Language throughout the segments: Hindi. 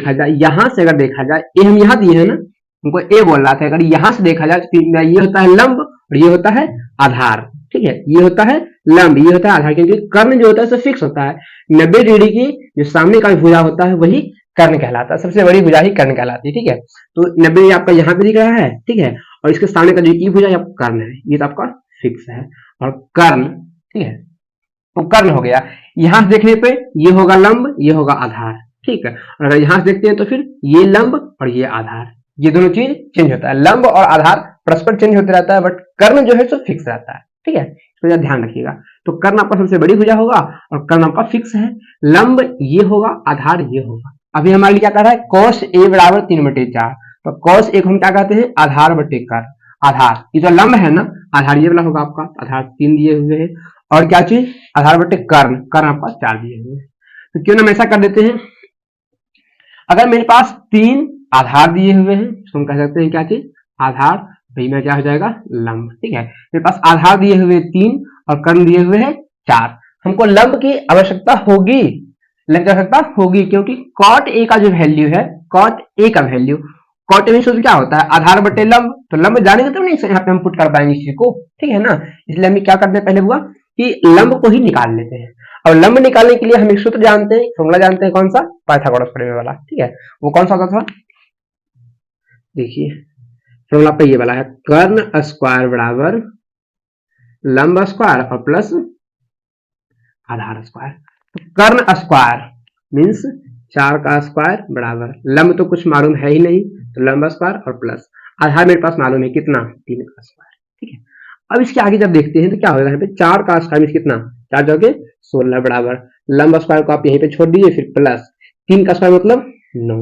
देखा जाए, यहाँ से अगर देखा जाए, ए हम यहाँ दिए हैं ना, हमको ए बोल रहा था, अगर यहाँ से देखा जाए तो ये होता है लंब और ये होता है आधार। ठीक है, ये होता है लंब, ये होता है आधार, क्योंकि कर्ण जो होता है फिक्स होता है। 90 डिग्री की जो सामने का भुजा होता है वही कर्ण कहलाता है, सबसे बड़ी भुजा ही कर्ण कहलाती है। ठीक है, तो 90 डिग्री आपका यहाँ पे दिख रहा है। ठीक है, और इसके सामने का जो ई भुजा कर्ण है, ये तो आपका फिक्स है। और कर्ण, ठीक है, तो कर्ण हो गया। यहां से देखने पे ये होगा लंब, ये होगा आधार। ठीक है, और अगर यहां से देखते हैं तो फिर ये लंब और ये आधार, ये दोनों चीज चेंज होता है। लंब और आधार परस्पर चेंज होते रहता है, बट कर्ण जो है सो फिक्स रहता है। ठीक है, इसको ध्यान रखिएगा। तो कर्ण आपका सबसे बड़ी भुजा होगा और कर्ण आपका फिक्स है। लंब ये होगा, आधार ये होगा। अभी हमारे लिए क्या कर रहा है, cos a बराबर 3/4। तो cos एक हम क्या कहते हैं, आधार बटे कर्ण। आधार ये जो लंब है ना, आधार ये वाला होगा आपका, आधार 3 दिए हुए हैं, और क्या चीज, आधार बटे कर्ण, कर्ण आपका 4 दिए हुए हैं। तो क्यों ना हम ऐसा कर देते हैं, अगर मेरे पास 3 आधार दिए हुए हैं तो हम कह सकते हैं क्या चीज, आधार, भाई में क्या हो जाएगा, लंब। ठीक है, मेरे पास आधार दिए हुए 3 और कर्ण दिए हुए हैं 4। हमको लंब की आवश्यकता होगी, लंब की आवश्यकता होगी, क्योंकि cot a का जो वैल्यू है, cot a का वैल्यू, cot a में क्या होता है, आधार बटे लंब। तो लंब जानेंगे तो नहीं यहाँ पे हम पुट कर पाएंगे इस चीज को। ठीक है ना, इसलिए हम क्या करते हैं, पहले हुआ कि लंब को ही निकाल लेते हैं। और लंब निकालने के लिए हम एक सूत्र जानते हैं, फॉर्मूला जानते हैं, कौन सा, पाइथागोरस प्रमेय वाला। ठीक है, वो कौन सा होता था, देखिए फॉर्मूला पे ये वाला है, कर्ण स्क्वायर बराबर लंब स्क्वायर और प्लस आधार स्क्वायर। तो कर्ण स्क्वायर मीन्स 4 का स्क्वायर बराबर, लंब तो कुछ मालूम है ही नहीं, तो लंब स्क्वायर और प्लस आधार मेरे पास मालूम है कितना, 3 का स्क्वायर। ठीक है, अब इसके आगे जब देखते हैं तो क्या होगा, यहाँ पे 4 का स्क्वायर मीन्स कितना, 4 जगह 16 बराबर, लंब स्क्वायर को आप यहीं पे छोड़ दीजिए, फिर प्लस 3 का स्क्वायर मतलब 9।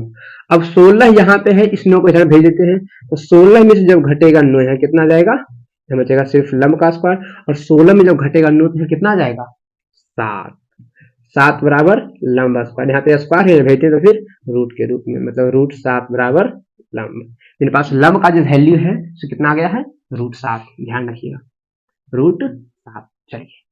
अब 16 यहाँ पे है, इस 9 को इधर भेज देते हैं, तो 16 में से जब घटेगा 9 यहाँ कितना आ जाएगा, यहाँ बचेगा सिर्फ लंब का स्क्वायर, और 16 में जब घटेगा 9 तो कितना आ जाएगा, 7। 7 बराबर लंब स्क्वायर, यहाँ पे स्क्वायर है भेजते तो फिर रूट के रूप में, मतलब √7 बराबर लंब। मेरे पास लंब का जो वैल्यू है तो कितना आ गया है, √7। ध्यान रखिएगा, √7। चलिए